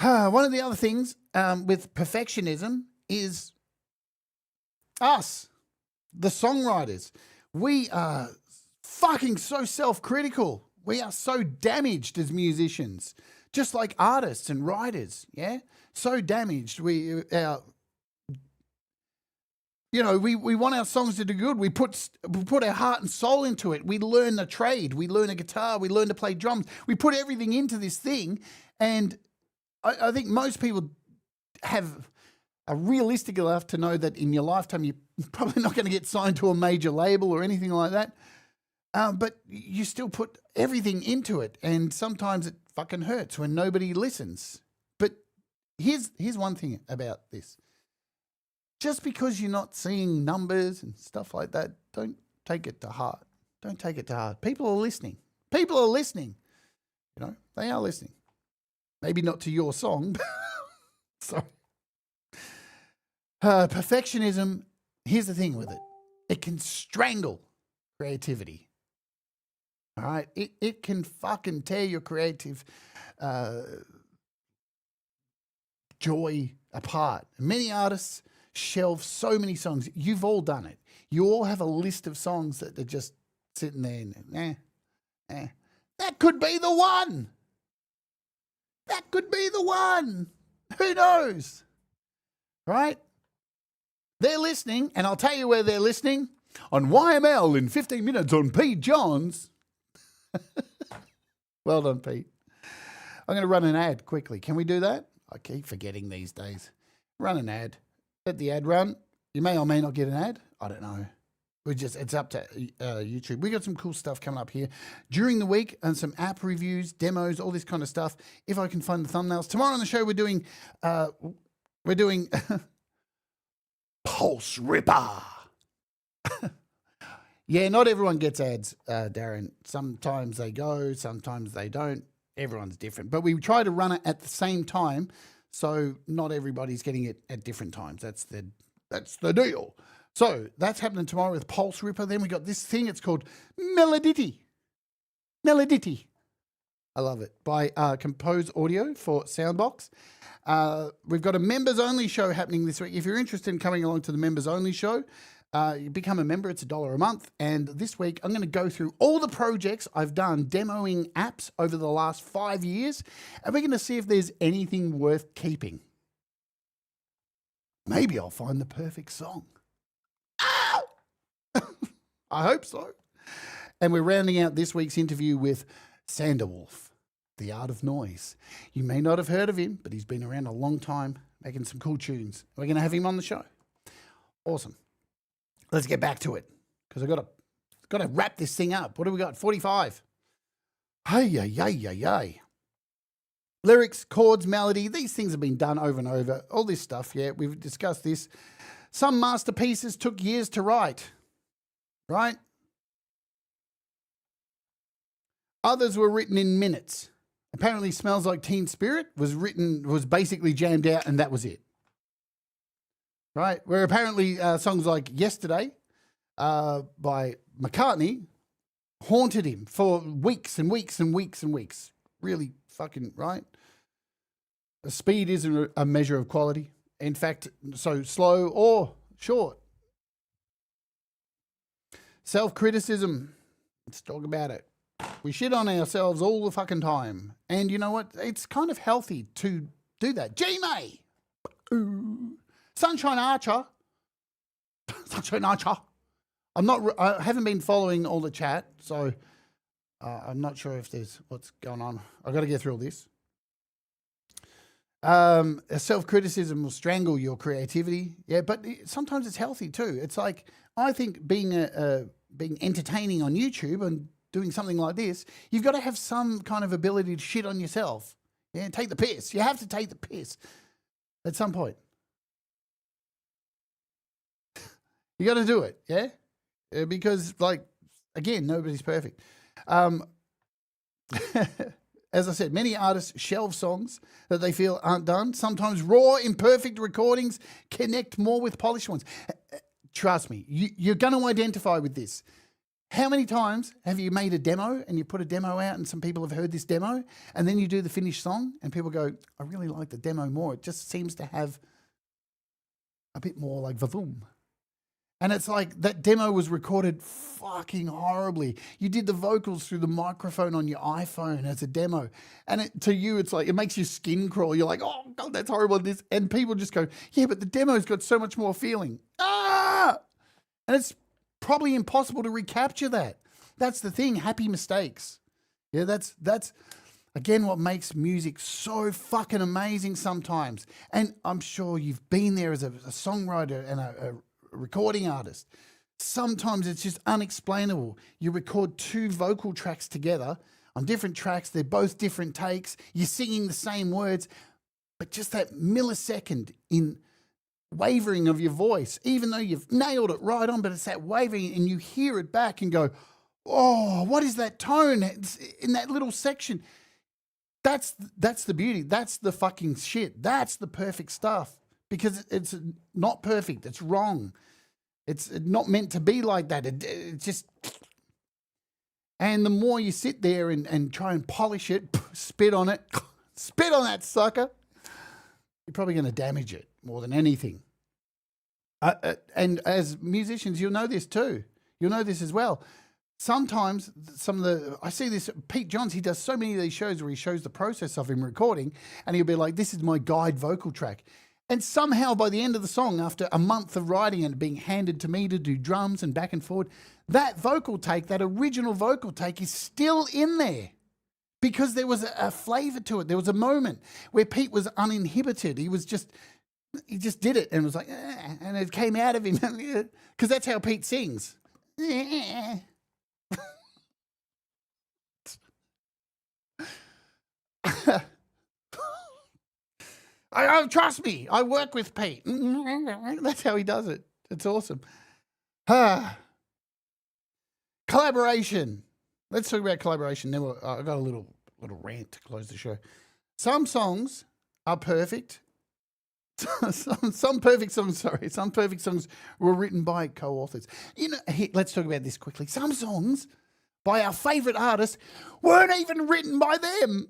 One of the other things with perfectionism is us, the songwriters. We are fucking so self-critical. We are so damaged as musicians, just like artists and writers, yeah? So damaged. We want our songs to do good. We put our heart and soul into it. We learn a trade. We learn a guitar. We learn to play drums. We put everything into this thing, and I think most people are realistic enough to know that in your lifetime you're probably not going to get signed to a major label or anything like that. But you still put everything into it, and sometimes it fucking hurts when nobody listens. But here's one thing about this. Just because you're not seeing numbers and stuff like that, don't take it to heart. Don't take it to heart. People are listening. People are listening. You know, they are listening. Maybe not to your song. Sorry. Perfectionism, here's the thing with it. It can strangle creativity. All right? It can fucking tear your creative joy apart. Many artists shelve so many songs. You've all done it. You all have a list of songs that are just sitting there and, that could be the one. That could be the one. Who knows? Right? They're listening, and I'll tell you where they're listening. On YML in 15 minutes on Pete Johns. Well done, Pete. I'm going to run an ad quickly. Can we do that? I keep forgetting these days. Run an ad. Let the ad run. You may or may not get an ad. I don't know. It's up to YouTube. We got some cool stuff coming up here during the week and some app reviews, demos, all this kind of stuff. If I can find the thumbnails. Tomorrow on the show, we're doing Pulse Ripper. Yeah, not everyone gets ads, Darren. Sometimes they go, sometimes they don't. Everyone's different. But we try to run it at the same time, so not everybody's getting it at different times. That's the deal. So that's happening tomorrow with Pulse Ripper. Then we got this thing. It's called Melodity. Melodity. I love it. By Compose Audio for Soundbox. We've got a members-only show happening this week. If you're interested in coming along to the members-only show, you become a member. It's $1 a month. And this week, I'm going to go through all the projects I've done demoing apps over the last 5 years. And we're going to see if there's anything worth keeping. Maybe I'll find the perfect song. I hope so. And we're rounding out this week's interview with Sanderwolf, The Art of Noise. You may not have heard of him, but he's been around a long time, making some cool tunes. We're going to have him on the show. Awesome. Let's get back to it, because I've got to wrap this thing up. What do we got? 45. Hey. Lyrics, chords, melody, these things have been done over and over. All this stuff, yeah, we've discussed this. Some masterpieces took years to write, right? Others were written in minutes. Apparently Smells Like Teen Spirit was basically jammed out, and that was it. Right? Where apparently songs like Yesterday by McCartney haunted him for weeks and weeks and weeks and weeks. Really fucking, right? The speed isn't a measure of quality. In fact, so slow or short. Self-criticism. Let's talk about it. We shit on ourselves all the fucking time. And you know what? It's kind of healthy to do that. G-May! Sunshine Archer. Sunshine Archer. I haven't been following all the chat, so I'm not sure if there's what's going on. I've got to get through all this. Self-criticism will strangle your creativity. Yeah, but sometimes it's healthy too. It's like, I think being being entertaining on YouTube and doing something like this, you've got to have some kind of ability to shit on yourself. Yeah, take the piss. You have to take the piss at some point. You got to do it, yeah? Because, like, again, nobody's perfect. As I said, many artists shelve songs that they feel aren't done. Sometimes raw, imperfect recordings connect more with polished ones. Trust me, you're going to identify with this. How many times have you made a demo and you put a demo out and some people have heard this demo and then you do the finished song and people go, I really like the demo more. It just seems to have a bit more like vavoom. And it's like that demo was recorded fucking horribly. You did the vocals through the microphone on your iPhone as a demo. And to you, it's like, it makes your skin crawl. You're like, oh, God, that's horrible. And people just go, yeah, but the demo's got so much more feeling. Ah! And it's probably impossible to recapture that. That's the thing, happy mistakes. Yeah, that's again what makes music so fucking amazing sometimes. And I'm sure you've been there as a songwriter and a recording artist. Sometimes it's just unexplainable. You record two vocal tracks together on different tracks. They're both different takes. You're singing the same words, but just that millisecond in wavering of your voice, even though you've nailed it right on, but it's that wavering and you hear it back and go, oh, what is that tone? It's in that little section. That's the beauty. That's the fucking shit. That's the perfect stuff. Because it's not perfect. It's wrong. It's not meant to be like that. It just... And the more you sit there and try and polish it, spit on it, spit on that sucker, you're probably going to damage it more than anything. And as musicians, you'll know this too. You'll know this as well. Sometimes I see this, Pete Johns, he does so many of these shows where he shows the process of him recording and he'll be like, this is my guide vocal track. And somehow by the end of the song, after a month of writing and being handed to me to do drums and back and forward, that vocal take, that original vocal take is still in there because there was a flavor to it. There was a moment where Pete was uninhibited. He just did it and was like, and it came out of him because that's how Pete sings. Trust me, I work with Pete. That's how he does it. It's awesome. Collaboration. Let's talk about collaboration. Then I got a little rant to close the show. Some songs are perfect. Some perfect songs were written by co-authors. Let's talk about this quickly. Some songs by our favorite artists weren't even written by them.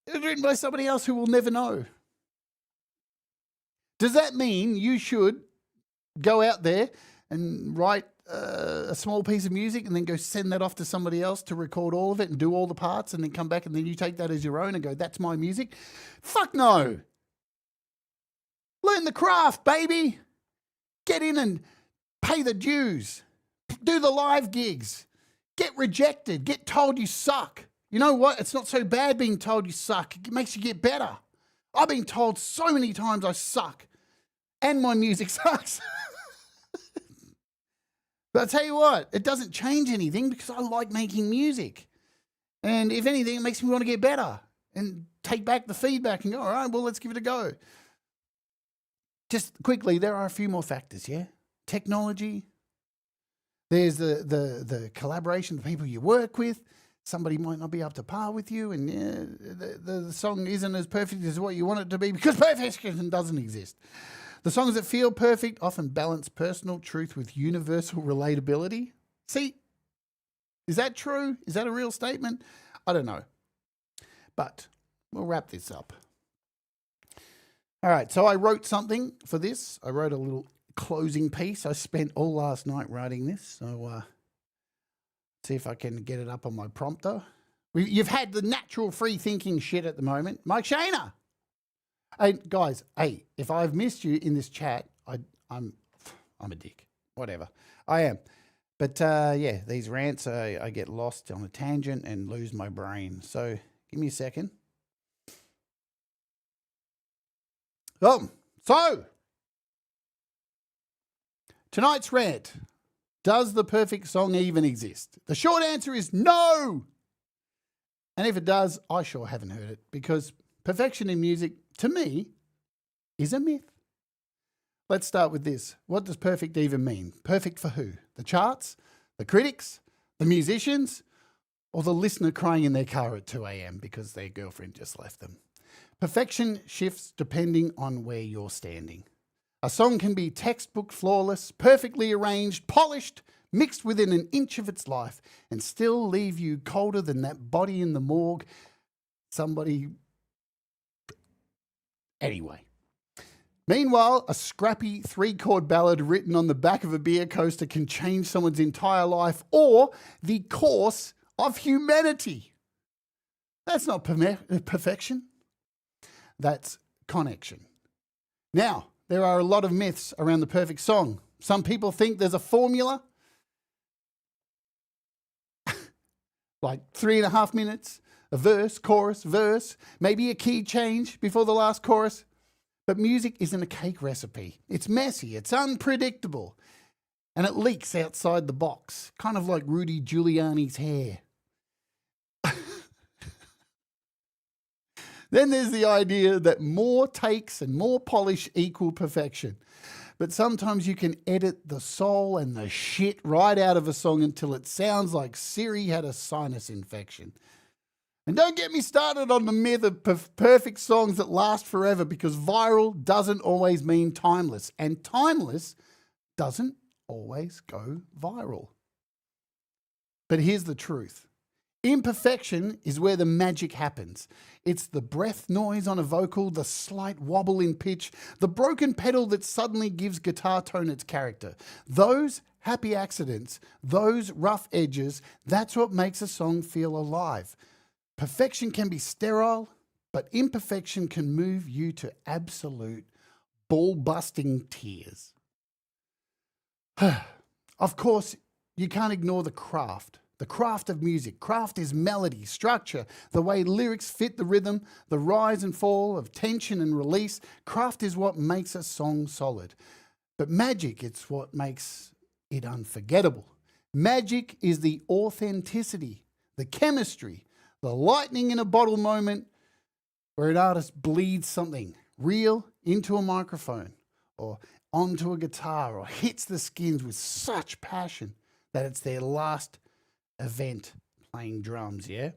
It was written by somebody else who we'll never know. Does that mean you should go out there and write a small piece of music and then go send that off to somebody else to record all of it and do all the parts and then come back and then you take that as your own and go, that's my music? Fuck no. Learn the craft, baby. Get in and pay the dues. Do the live gigs. Get rejected. Get told you suck. You know what? It's not so bad being told you suck. It makes you get better. I've been told so many times I suck and my music sucks. But I'll tell you what, it doesn't change anything because I like making music. And if anything, it makes me want to get better and take back the feedback and go, all right, well, let's give it a go. Just quickly, there are a few more factors, yeah? Technology. There's the collaboration, the people you work with. Somebody might not be up to par with you, and the song isn't as perfect as what you want it to be because perfection doesn't exist. The songs that feel perfect often balance personal truth with universal relatability. See, is that true? Is that a real statement? I don't know. But we'll wrap this up. All right, so I wrote something for this. I wrote a little closing piece. I spent all last night writing this, so see if I can get it up on my prompter. You've had the natural free thinking shit at the moment. Mike Shaner. Hey, guys, if I've missed you in this chat, I'm a dick. Whatever. I am. But, yeah, these rants, I get lost on a tangent and lose my brain. So give me a second. So tonight's rant. Does the perfect song even exist? The short answer is no. And if it does, I sure haven't heard it, because perfection in music, to me, is a myth. Let's start with this. What does perfect even mean? Perfect for who? The charts? The critics? The musicians? Or the listener crying in their car at 2 a.m. because their girlfriend just left them? Perfection shifts depending on where you're standing. A song can be textbook flawless, perfectly arranged, polished, mixed within an inch of its life, and still leave you colder than that body in the morgue. Anyway. Meanwhile, a scrappy 3-chord ballad written on the back of a beer coaster can change someone's entire life or the course of humanity. That's not perfection. That's connection. Now, there are a lot of myths around the perfect song. Some people think there's a formula, like 3.5 minutes, a verse, chorus, verse, maybe a key change before the last chorus. But music isn't a cake recipe. It's messy, it's unpredictable, and it leaks outside the box, kind of like Rudy Giuliani's hair. Then there's the idea that more takes and more polish equal perfection. But sometimes you can edit the soul and the shit right out of a song until it sounds like Siri had a sinus infection. And don't get me started on the myth of perfect songs that last forever, because viral doesn't always mean timeless, and timeless doesn't always go viral. But here's the truth. Imperfection is where the magic happens. It's the breath noise on a vocal, the slight wobble in pitch, the broken pedal that suddenly gives guitar tone its character. Those happy accidents, those rough edges, that's what makes a song feel alive. Perfection can be sterile, but imperfection can move you to absolute ball-busting tears. Of course, you can't ignore the craft of music. Craft is melody, structure, the way lyrics fit the rhythm, the rise and fall of tension and release. Craft is what makes a song solid. But magic, it's what makes it unforgettable. Magic is the authenticity, the chemistry, the lightning in a bottle moment where an artist bleeds something real into a microphone or onto a guitar or hits the skins with such passion that it's their last event playing drums, yeah?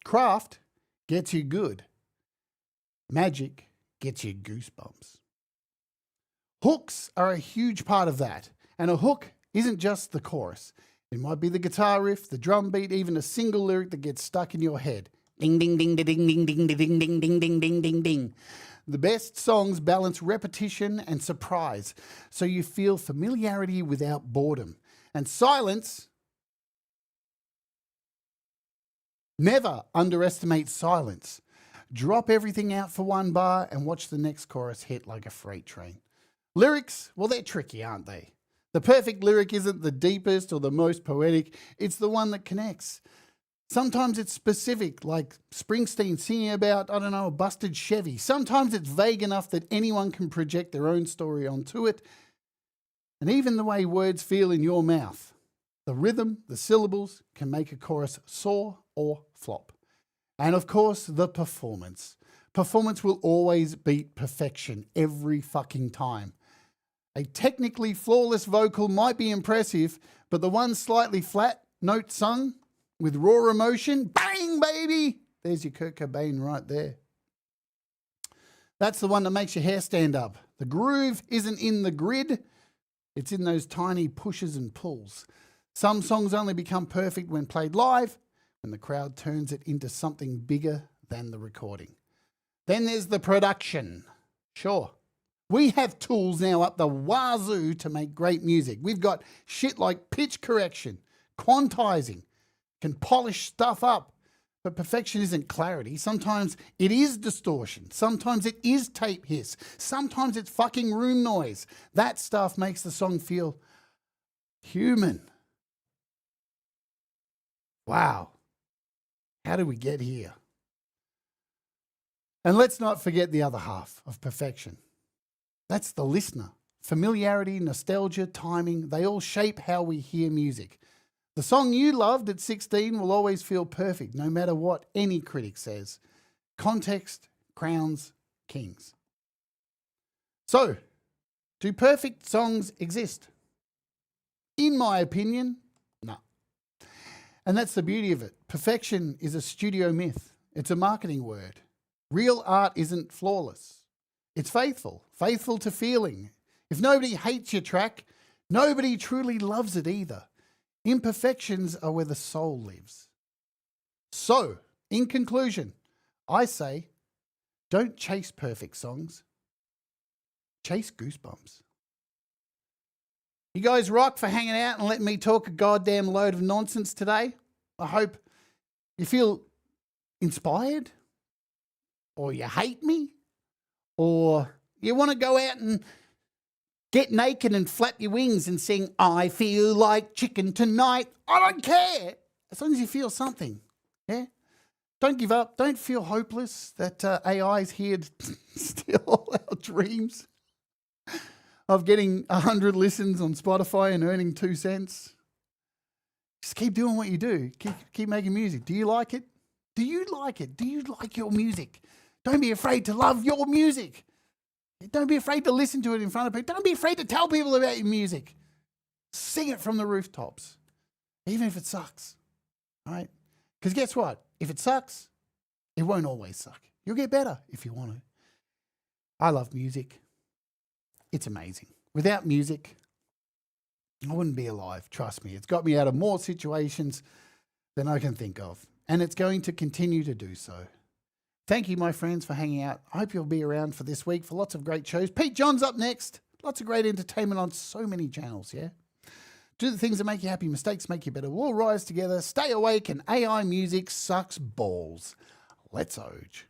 Craft gets you good. Magic gets you goosebumps. Hooks are a huge part of that. And a hook isn't just the chorus. It might be the guitar riff, the drum beat, even a single lyric that gets stuck in your head. Ding, ding, ding, ding, ding, ding, ding, ding, ding, ding, ding, ding, ding, ding. The best songs balance repetition and surprise, so you feel familiarity without boredom. And silence, never underestimate silence. Drop everything out for one bar and watch the next chorus hit like a freight train. Lyrics, well, they're tricky, aren't they? The perfect lyric isn't the deepest or the most poetic, it's the one that connects. Sometimes it's specific, like Springsteen singing about, a busted Chevy. Sometimes it's vague enough that anyone can project their own story onto it. And even the way words feel in your mouth, the rhythm, the syllables can make a chorus soar or flop. And of course, the performance. Performance will always beat perfection every fucking time. A technically flawless vocal might be impressive, but the one slightly flat note sung with raw emotion, bang, baby! There's your Kurt Cobain right there. That's the one that makes your hair stand up. The groove isn't in the grid, it's in those tiny pushes and pulls. Some songs only become perfect when played live, when the crowd turns it into something bigger than the recording. Then there's the production. Sure. We have tools now up the wazoo to make great music. We've got shit like pitch correction, quantizing, can polish stuff up. But perfection isn't clarity. Sometimes it is distortion. Sometimes it is tape hiss. Sometimes it's fucking room noise. That stuff makes the song feel human. Wow. How did we get here? And let's not forget the other half of perfection. That's the listener. Familiarity, nostalgia, timing, they all shape how we hear music. The song you loved at 16 will always feel perfect, no matter what any critic says. Context crowns kings. So, do perfect songs exist? In my opinion, no. And that's the beauty of it. Perfection is a studio myth. It's a marketing word. Real art isn't flawless. It's faithful to feeling. If nobody hates your track, nobody truly loves it either. Imperfections are where the soul lives. So, in conclusion, I say, don't chase perfect songs. Chase goosebumps. You guys rock for hanging out and letting me talk a goddamn load of nonsense today. I hope you feel inspired, or you hate me, or you want to go out and get naked and flap your wings and sing, I feel like chicken tonight. I don't care. As long as you feel something. Yeah? Don't give up. Don't feel hopeless that AI is here to steal all our dreams of getting 100 listens on Spotify and earning 2 cents. Just keep doing what you do. Keep making music. Do you like it? Do you like it? Do you like your music? Don't be afraid to love your music. Don't be afraid to listen to it in front of people. Don't be afraid to tell people about your music. Sing it from the rooftops, even if it sucks. All right? Because guess what? If it sucks, it won't always suck. You'll get better if you want to. I love music. It's amazing. Without music, I wouldn't be alive. Trust me. It's got me out of more situations than I can think of. And it's going to continue to do so. Thank you, my friends, for hanging out. I hope you'll be around for this week for lots of great shows. Pete John's up next. Lots of great entertainment on so many channels, yeah? Do the things that make you happy. Mistakes make you better. We'll rise together. Stay awake, and AI music sucks balls. Let's Oge.